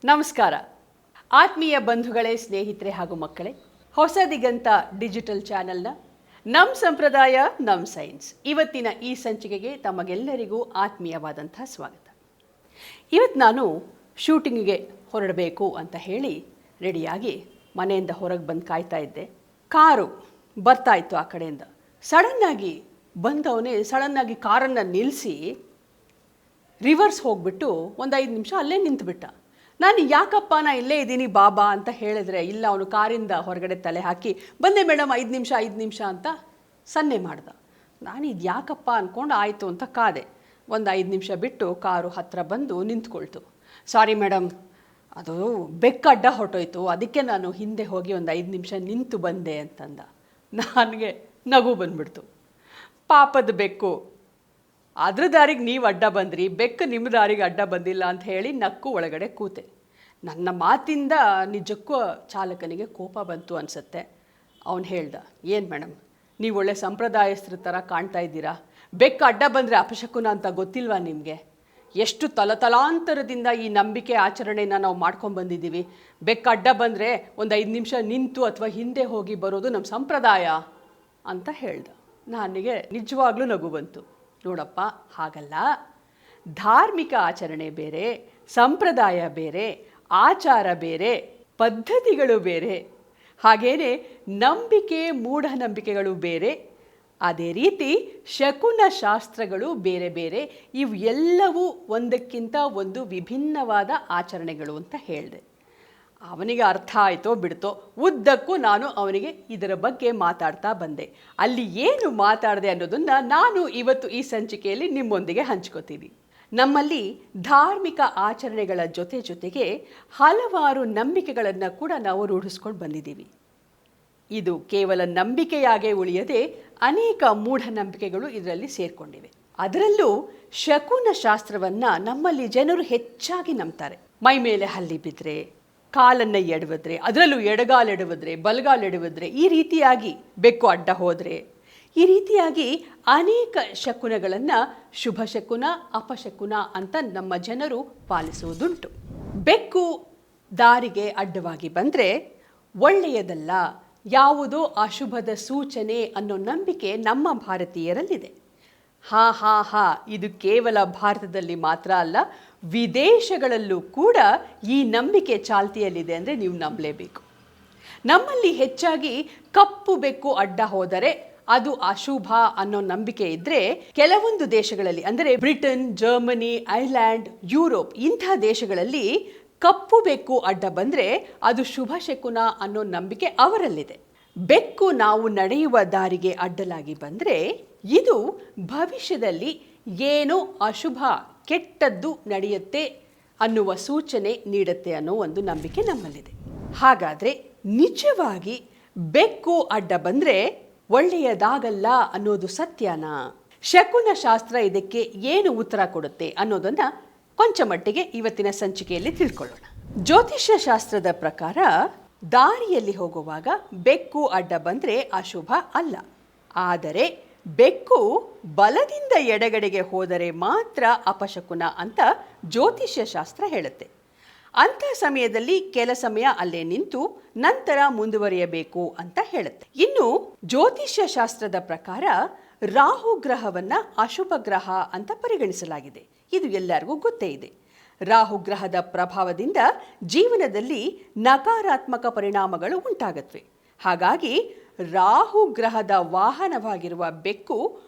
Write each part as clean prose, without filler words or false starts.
ನಮಸ್ಕಾರ ಆತ್ಮೀಯ ಬಂಧುಗಳೇ, ಸ್ನೇಹಿತರೆ ಹಾಗೂ ಮಕ್ಕಳೇ, ಹೊಸ ದಿಗಂತ ಡಿಜಿಟಲ್ ಚಾನೆಲ್ನ ನಮ್ಮ ಸಂಪ್ರದಾಯ ನಮ್ಮ ಸೈನ್ಸ್ ಇವತ್ತಿನ ಈ ಸಂಚಿಕೆಗೆ ತಮಗೆಲ್ಲರಿಗೂ ಆತ್ಮೀಯವಾದಂಥ ಸ್ವಾಗತ. ಇವತ್ತು ನಾನು ಶೂಟಿಂಗಿಗೆ ಹೊರಡಬೇಕು ಅಂತ ಹೇಳಿ ರೆಡಿಯಾಗಿ ಮನೆಯಿಂದ ಹೊರಗೆ ಬಂದು ಕಾಯ್ತಾ ಇದ್ದೆ. ಕಾರು ಬರ್ತಾ ಇತ್ತು ಆ ಕಡೆಯಿಂದ. ಸಡನ್ನಾಗಿ ಬಂದವನೇ ಕಾರನ್ನು ನಿಲ್ಲಿಸಿ ರಿವರ್ಸ್ ಹೋಗ್ಬಿಟ್ಟು ಒಂದು 5 ನಿಮಿಷ ಅಲ್ಲೇ ನಿಂತುಬಿಟ್ಟ. ನಾನು ಯಾಕಪ್ಪ ನಾ ಇಲ್ಲೇ ಇದ್ದೀನಿ ಬಾಬಾ ಅಂತ ಹೇಳಿದ್ರೆ, ಇಲ್ಲ, ಅವನು ಕಾರಿಂದ ಹೊರಗಡೆ ತಲೆ ಹಾಕಿ ಬಂದೆ ಮೇಡಮ್ 5 ನಿಮಿಷ ಅಂತ ಸನ್ನೆ ಮಾಡ್ದ. ನಾನು ಇದು ಯಾಕಪ್ಪ ಅಂದ್ಕೊಂಡು ಆಯಿತು ಅಂತ ಕಾದೆ. ಒಂದು 5 ನಿಮಿಷ ಬಿಟ್ಟು ಕಾರು ಹತ್ತಿರ ಬಂದು ನಿಂತ್ಕೊಳ್ತು. ಸಾರಿ ಮೇಡಮ್, ಅದು ಬೆಕ್ಕಡ್ಡ ಹೊರಟೋಯ್ತು, ಅದಕ್ಕೆ ನಾನು ಹಿಂದೆ ಹೋಗಿ ಒಂದು 5 ನಿಮಿಷ ನಿಂತು ಬಂದೆ ಅಂತಂದ. ನನಗೆ ನಗು ಬಂದ್ಬಿಡ್ತು. ಪಾಪದ ಬೆಕ್ಕು, ಅದ್ರ ದಾರಿಗೆ ನೀವು ಅಡ್ಡ ಬಂದ್ರಿ, ಬೆಕ್ಕು ನಿಮ್ಮ ದಾರಿಗೆ ಅಡ್ಡ ಬಂದಿಲ್ಲ ಅಂತ ಹೇಳಿ ನಕ್ಕು ಒಳಗಡೆ ಕೂತೆ. ನನ್ನ ಮಾತಿಂದ ನಿಜಕ್ಕೂ ಚಾಲಕನಿಗೆ ಕೋಪ ಬಂತು ಅನಿಸುತ್ತೆ. ಅವನು ಹೇಳ್ದ, ಏನು ಮೇಡಮ್, ನೀವು ಒಳ್ಳೆ ಸಂಪ್ರದಾಯಸ್ಥರ ಥರ ಕಾಣ್ತಾ ಇದ್ದೀರಾ, ಬೆಕ್ಕು ಅಡ್ಡ ಬಂದರೆ ಅಪಶಕುನ ಅಂತ ಗೊತ್ತಿಲ್ವಾ ನಿಮಗೆ? ಎಷ್ಟು ತಲತಲಾಂತರದಿಂದ ಈ ನಂಬಿಕೆ ಆಚರಣೆನ ನಾವು ಮಾಡ್ಕೊಂಡ್ಬಂದಿದ್ದೀವಿ. ಬೆಕ್ಕು ಅಡ್ಡ ಬಂದರೆ ಒಂದು 5 ನಿಮಿಷ ನಿಂತು ಅಥವಾ ಹಿಂದೆ ಹೋಗಿ ಬರೋದು ನಮ್ಮ ಸಂಪ್ರದಾಯ ಅಂತ ಹೇಳ್ದ. ನನಗೆ ನಿಜವಾಗ್ಲೂ ನಗು ಬಂತು. ನೋಡಪ್ಪ, ಹಾಗಲ್ಲ. ಧಾರ್ಮಿಕ ಆಚರಣೆ ಬೇರೆ, ಸಂಪ್ರದಾಯ ಬೇರೆ, ಆಚಾರ ಬೇರೆ, ಪದ್ಧತಿಗಳು ಬೇರೆ, ಹಾಗೇನೆ ನಂಬಿಕೆ ಮೂಢನಂಬಿಕೆಗಳು ಬೇರೆ, ಅದೇ ರೀತಿ ಶಕುನ ಶಾಸ್ತ್ರಗಳು ಬೇರೆ ಬೇರೆ. ಇವು ಎಲ್ಲವೂ ಒಂದಕ್ಕಿಂತ ಒಂದು ವಿಭಿನ್ನವಾದ ಆಚರಣೆಗಳು ಅಂತ ಹೇಳಿದೆ. ಅವನಿಗೆ ಅರ್ಥ ಆಯಿತೋ ಬಿಡ್ತೋ, ಉದ್ದಕ್ಕೂ ನಾನು ಅವನಿಗೆ ಇದರ ಬಗ್ಗೆ ಮಾತಾಡ್ತಾ ಬಂದೆ. ಅಲ್ಲಿ ಏನು ಮಾತಾಡಿದೆ ಅನ್ನೋದನ್ನು ನಾನು ಇವತ್ತು ಈ ಸಂಚಿಕೆಯಲ್ಲಿ ನಿಮ್ಮೊಂದಿಗೆ ಹಂಚ್ಕೋತೀನಿ. ನಮ್ಮಲ್ಲಿ ಧಾರ್ಮಿಕ ಆಚರಣೆಗಳ ಜೊತೆಗೆ ಹಲವಾರು ನಂಬಿಕೆಗಳನ್ನು ಕೂಡ ನಾವು ರೂಢಿಸ್ಕೊಂಡು ಬಂದಿದ್ದೀವಿ. ಇದು ಕೇವಲ ನಂಬಿಕೆಯಾಗೇ ಉಳಿಯದೆ ಅನೇಕ ಮೂಢನಂಬಿಕೆಗಳು ಇದರಲ್ಲಿ ಸೇರಿಕೊಂಡಿವೆ. ಅದರಲ್ಲೂ ಶಕುನ ಶಾಸ್ತ್ರವನ್ನು ನಮ್ಮಲ್ಲಿ ಜನರು ಹೆಚ್ಚಾಗಿ ನಂಬ್ತಾರೆ. ಮೈ ಮೇಲೆ ಹಲ್ಲಿ ಬಿದ್ದರೆ, ಕಾಲನ್ನು ಎಡವಿದ್ರೆ, ಅದರಲ್ಲೂ ಎಡಗಾಲು ಎಡವಿದ್ರೆ, ಬಲಗಾಲು ಎಡವಿದ್ರೆ, ಈ ರೀತಿಯಾಗಿ ಬೆಕ್ಕು ಅಡ್ಡ ಹೋದರೆ, ಈ ರೀತಿಯಾಗಿ ಅನೇಕ ಶಕುನಗಳನ್ನು ಶುಭ ಶಕುನ, ಅಪಶಕುನ ಅಂತ ನಮ್ಮ ಜನರು ಪಾಲಿಸುವುದುಂಟು. ಬೆಕ್ಕು ದಾರಿಗೆ ಅಡ್ಡವಾಗಿ ಬಂದರೆ ಒಳ್ಳೆಯದಲ್ಲ, ಯಾವುದೋ ಅಶುಭದ ಸೂಚನೆ ಅನ್ನೋ ನಂಬಿಕೆ ನಮ್ಮ ಭಾರತೀಯರಲ್ಲಿದೆ. ಇದು ಕೇವಲ ಭಾರತದಲ್ಲಿ ಮಾತ್ರ ಅಲ್ಲ, ವಿದೇಶಗಳಲ್ಲೂ ಕೂಡ ಈ ನಂಬಿಕೆ ಚಾಲ್ತಿಯಲ್ಲಿದೆ ಅಂದರೆ ನೀವು ನಂಬಲೇಬೇಕು. ನಮ್ಮಲ್ಲಿ ಹೆಚ್ಚಾಗಿ ಕಪ್ಪು ಬೆಕ್ಕು ಅಡ್ಡ ಹೋದರೆ ಅದು ಅಶುಭ ಅನ್ನೋ ನಂಬಿಕೆ ಇದ್ದರೆ, ಕೆಲವೊಂದು ದೇಶಗಳಲ್ಲಿ ಅಂದರೆ ಬ್ರಿಟನ್, ಜರ್ಮನಿ, ಐರ್ಲ್ಯಾಂಡ್, ಯುರೋಪ್ ಇಂಥ ದೇಶಗಳಲ್ಲಿ ಕಪ್ಪು ಬೆಕ್ಕು ಅಡ್ಡ ಬಂದರೆ ಅದು ಶುಭ ಶಕುನ ಅನ್ನೋ ನಂಬಿಕೆ ಅವರಲ್ಲಿದೆ. ಬೆಕ್ಕು ನಾವು ನಡೆಯುವ ದಾರಿಗೆ ಅಡ್ಡಲಾಗಿ ಬಂದರೆ ಇದು ಭವಿಷ್ಯದಲ್ಲಿ ಏನೋ ಅಶುಭ, ಕೆಟ್ಟದ್ದು ನಡೆಯುತ್ತೆ ಅನ್ನುವ ಸೂಚನೆ ನೀಡುತ್ತೆ ಅನ್ನೋ ಒಂದು ನಂಬಿಕೆ ನಮ್ಮಲ್ಲಿದೆ. ಹಾಗಾದರೆ ನಿಜವಾಗಿ ಬೆಕ್ಕು ಅಡ್ಡ ಬಂದರೆ ಒಳ್ಳೆಯದಾಗಲ್ಲ ಅನ್ನೋದು ಸತ್ಯನಾ? ಶಕುನ ಶಾಸ್ತ್ರ ಇದಕ್ಕೆ ಏನು ಉತ್ತರ ಕೊಡುತ್ತೆ ಅನ್ನೋದನ್ನು ಕೊಂಚ ಮಟ್ಟಿಗೆ ಇವತ್ತಿನ ಸಂಚಿಕೆಯಲ್ಲಿ ತಿಳ್ಕೊಳ್ಳೋಣ. ಜ್ಯೋತಿಷ್ಯ ಶಾಸ್ತ್ರದ ಪ್ರಕಾರ ದಾರಿಯಲ್ಲಿ ಹೋಗುವಾಗ ಬೆಕ್ಕು ಅಡ್ಡ ಬಂದರೆ ಅಶುಭ ಅಲ್ಲ. ಆದರೆ ಬೆಕ್ಕು ಬಲದಿಂದ ಎಡಗಡೆಗೆ ಹೋದರೆ ಮಾತ್ರ ಅಪಶಕುನ ಅಂತ ಜ್ಯೋತಿಷ್ಯ ಶಾಸ್ತ್ರ ಹೇಳುತ್ತೆ. ಅಂಥ ಸಮಯದಲ್ಲಿ ಕೆಲ ಸಮಯ ಅಲ್ಲೇ ನಿಂತು ನಂತರ ಮುಂದುವರಿಯಬೇಕು ಅಂತ ಹೇಳುತ್ತೆ. ಇನ್ನು ಜ್ಯೋತಿಷ್ಯ ಶಾಸ್ತ್ರದ ಪ್ರಕಾರ ರಾಹು ಗ್ರಹವನ್ನು ಅಶುಭ ಗ್ರಹ ಅಂತ ಪರಿಗಣಿಸಲಾಗಿದೆ. ಇದು ಎಲ್ಲರಿಗೂ ಗೊತ್ತೇ ಇದೆ. ರಾಹು ಗ್ರಹದ ಪ್ರಭಾವದಿಂದ ಜೀವನದಲ್ಲಿ ನಕಾರಾತ್ಮಕ ಪರಿಣಾಮಗಳು ಉಂಟಾಗತ್ವೆ. ಹಾಗಾಗಿ ರಾಹು ಗ್ರಹದ ವಾಹನವಾಗಿರುವ ಬೆಕ್ಕು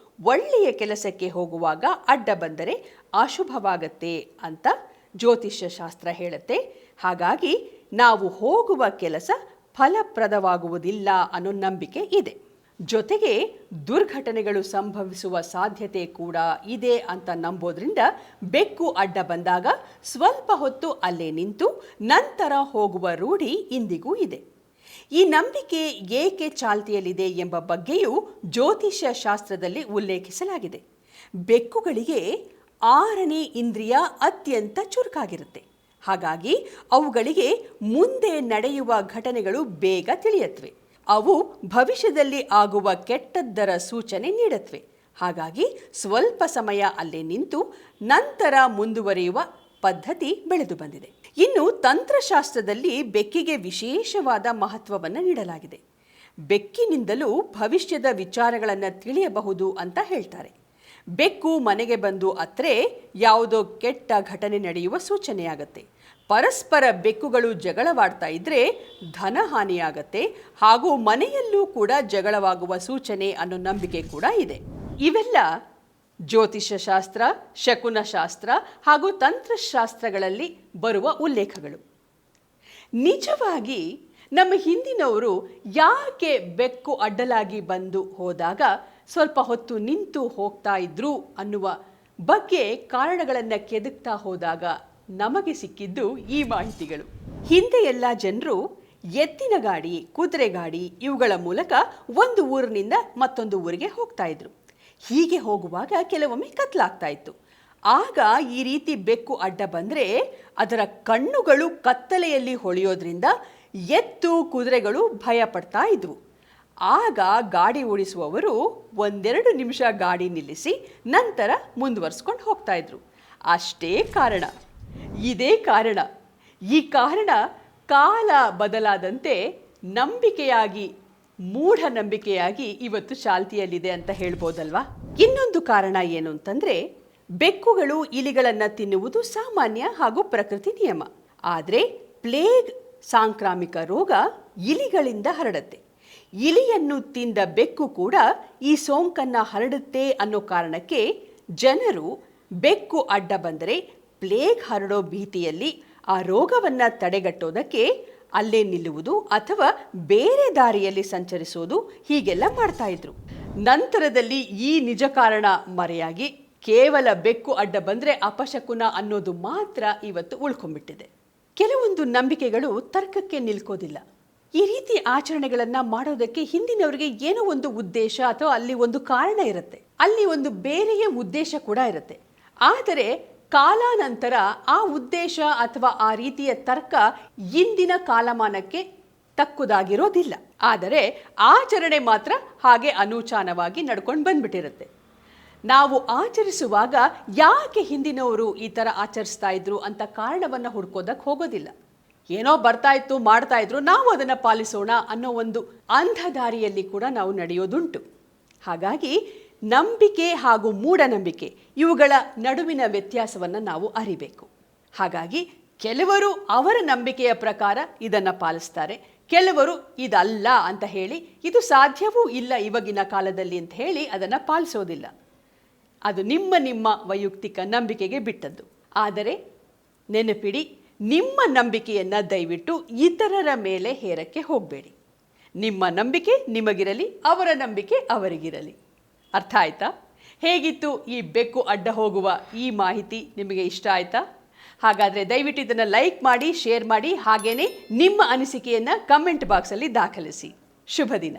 ಒಳ್ಳೆಯ ಕೆಲಸಕ್ಕೆ ಹೋಗುವಾಗ ಅಡ್ಡ ಬಂದರೆ ಅಶುಭವಾಗತ್ತೆ ಅಂತ ಜ್ಯೋತಿಷ್ಯ ಶಾಸ್ತ್ರ ಹೇಳುತ್ತೆ. ಹಾಗಾಗಿ ನಾವು ಹೋಗುವ ಕೆಲಸ ಫಲಪ್ರದವಾಗುವುದಿಲ್ಲ ಅನ್ನೋ ನಂಬಿಕೆ ಇದೆ. ಜೊತೆಗೆ ದುರ್ಘಟನೆಗಳು ಸಂಭವಿಸುವ ಸಾಧ್ಯತೆ ಕೂಡ ಇದೆ ಅಂತ ನಂಬೋದ್ರಿಂದ ಬೆಕ್ಕು ಅಡ್ಡ ಬಂದಾಗ ಸ್ವಲ್ಪ ಹೊತ್ತು ಅಲ್ಲೇ ನಿಂತು ನಂತರ ಹೋಗುವ ರೂಢಿ ಇಂದಿಗೂ ಇದೆ. ಈ ನಂಬಿಕೆ ಏಕೆ ಚಾಲ್ತಿಯಲ್ಲಿದೆ ಎಂಬ ಬಗ್ಗೆಯೂ ಜ್ಯೋತಿಷ್ಯ ಶಾಸ್ತ್ರದಲ್ಲಿ ಉಲ್ಲೇಖಿಸಲಾಗಿದೆ. ಬೆಕ್ಕುಗಳಿಗೆ 6ನೇ ಇಂದ್ರಿಯ ಅತ್ಯಂತ ಚುರುಕಾಗಿರುತ್ತೆ. ಹಾಗಾಗಿ ಅವುಗಳಿಗೆ ಮುಂದೆ ನಡೆಯುವ ಘಟನೆಗಳು ಬೇಗ ತಿಳಿಯತ್ವೆ. ಅವು ಭವಿಷ್ಯದಲ್ಲಿ ಆಗುವ ಕೆಟ್ಟದ್ದರ ಸೂಚನೆ ನೀಡತ್ವೆ. ಹಾಗಾಗಿ ಸ್ವಲ್ಪ ಸಮಯ ಅಲ್ಲೇ ನಿಂತು ನಂತರ ಮುಂದುವರಿಯುವ ಪದ್ಧತಿ ಬೆಳೆದು ಬಂದಿದೆ. ಇನ್ನು ತಂತ್ರಶಾಸ್ತ್ರದಲ್ಲಿ ಬೆಕ್ಕಿಗೆ ವಿಶೇಷವಾದ ಮಹತ್ವವನ್ನು ನೀಡಲಾಗಿದೆ. ಬೆಕ್ಕಿನಿಂದಲೂ ಭವಿಷ್ಯದ ವಿಚಾರಗಳನ್ನು ತಿಳಿಯಬಹುದು ಅಂತ ಹೇಳ್ತಾರೆ. ಬೆಕ್ಕು ಮನೆಗೆ ಬಂದು ಅತ್ರೆ ಯಾವುದೋ ಕೆಟ್ಟ ಘಟನೆ ನಡೆಯುವ ಸೂಚನೆಯಾಗತ್ತೆ. ಪರಸ್ಪರ ಬೆಕ್ಕುಗಳು ಜಗಳವಾಡ್ತಾ ಇದ್ರೆ ಧನಹಾನಿಯಾಗತ್ತೆ, ಹಾಗೂ ಮನೆಯಲ್ಲೂ ಕೂಡ ಜಗಳವಾಗುವ ಸೂಚನೆ ಅನ್ನೋ ನಂಬಿಕೆ ಕೂಡ ಇದೆ. ಇವೆಲ್ಲ ಜ್ಯೋತಿಷ್ಯ ಶಾಸ್ತ್ರ, ಶಕುನಶಾಸ್ತ್ರ ಹಾಗೂ ತಂತ್ರಶಾಸ್ತ್ರಗಳಲ್ಲಿ ಬರುವ ಉಲ್ಲೇಖಗಳು. ನಿಜವಾಗಿ ನಮ್ಮ ಹಿಂದಿನವರು ಯಾಕೆ ಬೆಕ್ಕು ಅಡ್ಡಲಾಗಿ ಬಂದು ಹೋದಾಗ ಸ್ವಲ್ಪ ಹೊತ್ತು ನಿಂತು ಹೋಗ್ತಾ ಇದ್ರು ಅನ್ನುವ ಬಗ್ಗೆ ಕಾರಣಗಳನ್ನು ಕೆದಕ್ತಾ ಹೋದಾಗ ನಮಗೆ ಸಿಕ್ಕಿದ್ದು ಈ ಮಾಹಿತಿಗಳು. ಹಿಂದೆ ಎಲ್ಲ ಜನರು ಎತ್ತಿನ ಗಾಡಿ, ಕುದುರೆ ಗಾಡಿ ಇವುಗಳ ಮೂಲಕ ಒಂದು ಊರಿನಿಂದ ಮತ್ತೊಂದು ಊರಿಗೆ ಹೋಗ್ತಾ ಇದ್ರು. ಹೀಗೆ ಹೋಗುವಾಗ ಕೆಲವೊಮ್ಮೆ ಕತ್ಲಾಗ್ತಾ ಇತ್ತು. ಆಗ ಈ ರೀತಿ ಬೆಕ್ಕು ಅಡ್ಡ ಬಂದರೆ ಅದರ ಕಣ್ಣುಗಳು ಕತ್ತಲೆಯಲ್ಲಿ ಹೊಳೆಯೋದ್ರಿಂದ ಎತ್ತು ಕುದುರೆಗಳು ಭಯ ಪಡ್ತಾ ಇದ್ವು. ಆಗ ಗಾಡಿ ಓಡಿಸುವವರು 1-2 ನಿಮಿಷ ಗಾಡಿ ನಿಲ್ಲಿಸಿ ನಂತರ ಮುಂದುವರಿಸ್ಕೊಂಡು ಹೋಗ್ತಾ ಇದ್ರು. ಅಷ್ಟೇ ಕಾರಣ, ಇದೇ ಕಾರಣ. ಈ ಕಾರಣ ಕಾಲ ಬದಲಾದಂತೆ ನಂಬಿಕೆಯಾಗಿ, ಮೂಢನಂಬಿಕೆಯಾಗಿ ಇವತ್ತು ಚಾಲ್ತಿಯಲ್ಲಿದೆ ಅಂತ ಹೇಳ್ಬೋದಲ್ವಾ. ಇನ್ನೊಂದು ಕಾರಣ ಏನು ಅಂತಂದ್ರೆ, ಬೆಕ್ಕುಗಳು ಇಲಿಗಳನ್ನು ತಿನ್ನುವುದು ಸಾಮಾನ್ಯ ಹಾಗೂ ಪ್ರಕೃತಿ ನಿಯಮ. ಆದರೆ ಪ್ಲೇಗ್ ಸಾಂಕ್ರಾಮಿಕ ರೋಗ ಇಲಿಗಳಿಂದ ಹರಡುತ್ತೆ. ಇಲಿಯನ್ನು ತಿಂದ ಬೆಕ್ಕು ಕೂಡ ಈ ಸೋಂಕನ್ನು ಹರಡುತ್ತೆ ಅನ್ನೋ ಕಾರಣಕ್ಕೆ ಜನರು ಬೆಕ್ಕು ಅಡ್ಡ ಬಂದರೆ ಪ್ಲೇಗ್ ಹರಡೋ ಭೀತಿಯಲ್ಲಿ ಆ ರೋಗವನ್ನು ತಡೆಗಟ್ಟೋದಕ್ಕೆ ಅಲ್ಲೇ ನಿಲ್ಲುವುದು ಅಥವಾ ಬೇರೆ ದಾರಿಯಲ್ಲಿ ಸಂಚರಿಸೋದು ಹೀಗೆಲ್ಲ ಮಾಡ್ತಾ ಇದ್ರು. ನಂತರದಲ್ಲಿ ಈ ನಿಜ ಕಾರಣ ಮರೆಯಾಗಿ ಕೇವಲ ಬೆಕ್ಕು ಅಡ್ಡ ಬಂದರೆ ಅಪಶಕುನ ಅನ್ನೋದು ಮಾತ್ರ ಇವತ್ತು ಉಳ್ಕೊಂಡ್ಬಿಟ್ಟಿದೆ. ಕೆಲವೊಂದು ನಂಬಿಕೆಗಳು ತರ್ಕಕ್ಕೆ ನಿಲ್ಕೋದಿಲ್ಲ. ಈ ರೀತಿ ಆಚರಣೆಗಳನ್ನು ಮಾಡೋದಕ್ಕೆ ಹಿಂದಿನವರಿಗೆ ಏನೋ ಒಂದು ಉದ್ದೇಶ ಅಥವಾ ಅಲ್ಲಿ ಒಂದು ಕಾರಣ ಇರುತ್ತೆ, ಅಲ್ಲಿ ಒಂದು ಬೇರೆಯೇ ಉದ್ದೇಶ ಕೂಡ ಇರುತ್ತೆ. ಆದರೆ ಕಾಲಾನಂತರ ಆ ಉದ್ದೇಶ ಅಥವಾ ಆ ರೀತಿಯ ತರ್ಕ ಇಂದಿನ ಕಾಲಮಾನಕ್ಕೆ ತಕ್ಕುದಾಗಿರೋದಿಲ್ಲ. ಆದರೆ ಆಚರಣೆ ಮಾತ್ರ ಹಾಗೆ ಅನೂಚಾನವಾಗಿ ನಡ್ಕೊಂಡು ಬಂದ್ಬಿಟ್ಟಿರುತ್ತೆ. ನಾವು ಆಚರಿಸುವಾಗ ಯಾಕೆ ಹಿಂದಿನವರು ಈ ಥರ ಆಚರಿಸ್ತಾ ಇದ್ರು ಅಂತ ಕಾರಣವನ್ನು ಹುಡ್ಕೋದಕ್ಕೆ ಹೋಗೋದಿಲ್ಲ. ಏನೋ ಬರ್ತಾ ಇತ್ತು, ಮಾಡ್ತಾ ಇದ್ರು, ನಾವು ಅದನ್ನು ಪಾಲಿಸೋಣ ಅನ್ನೋ ಒಂದು ಅಂಧ ದಾರಿಯಲ್ಲಿ ಕೂಡ ನಾವು ನಡೆಯೋದುಂಟು. ಹಾಗಾಗಿ ನಂಬಿಕೆ ಹಾಗೂ ಮೂಢನಂಬಿಕೆ ಇವುಗಳ ನಡುವಿನ ವ್ಯತ್ಯಾಸವನ್ನು ನಾವು ಅರಿಬೇಕು. ಹಾಗಾಗಿ ಕೆಲವರು ಅವರ ನಂಬಿಕೆಯ ಪ್ರಕಾರ ಇದನ್ನು ಪಾಲಿಸ್ತಾರೆ, ಕೆಲವರು ಇದಲ್ಲ ಅಂತ ಹೇಳಿ, ಇದು ಸಾಧ್ಯವೂ ಇಲ್ಲ ಇವಾಗಿನ ಕಾಲದಲ್ಲಿ ಅಂತ ಹೇಳಿ ಅದನ್ನು ಪಾಲಿಸೋದಿಲ್ಲ. ಅದು ನಿಮ್ಮ ನಿಮ್ಮ ವೈಯಕ್ತಿಕ ನಂಬಿಕೆಗೆ ಬಿಟ್ಟದ್ದು. ಆದರೆ ನೆನಪಿಡಿ, ನಿಮ್ಮ ನಂಬಿಕೆಯನ್ನು ದಯವಿಟ್ಟು ಇತರರ ಮೇಲೆ ಹೇರಕ್ಕೆ ಹೋಗಬೇಡಿ. ನಿಮ್ಮ ನಂಬಿಕೆ ನಿಮಗಿರಲಿ, ಅವರ ನಂಬಿಕೆ ಅವರಿಗಿರಲಿ. ಅರ್ಥ ಆಯ್ತಾ? ಹೇಗಿತ್ತು ಈ ಬೆಕ್ಕು ಅಡ್ಡ ಹೋಗುವ ಈ ಮಾಹಿತಿ? ನಿಮಗೆ ಇಷ್ಟ ಆಯ್ತಾ? ಹಾಗಾದರೆ ದಯವಿಟ್ಟು ಇದನ್ನು ಲೈಕ್ ಮಾಡಿ, ಶೇರ್ ಮಾಡಿ, ಹಾಗೇನೆ ನಿಮ್ಮ ಅನಿಸಿಕೆಯನ್ನು ಕಮೆಂಟ್ ಬಾಕ್ಸಲ್ಲಿ ದಾಖಲಿಸಿ. ಶುಭ ದಿನ.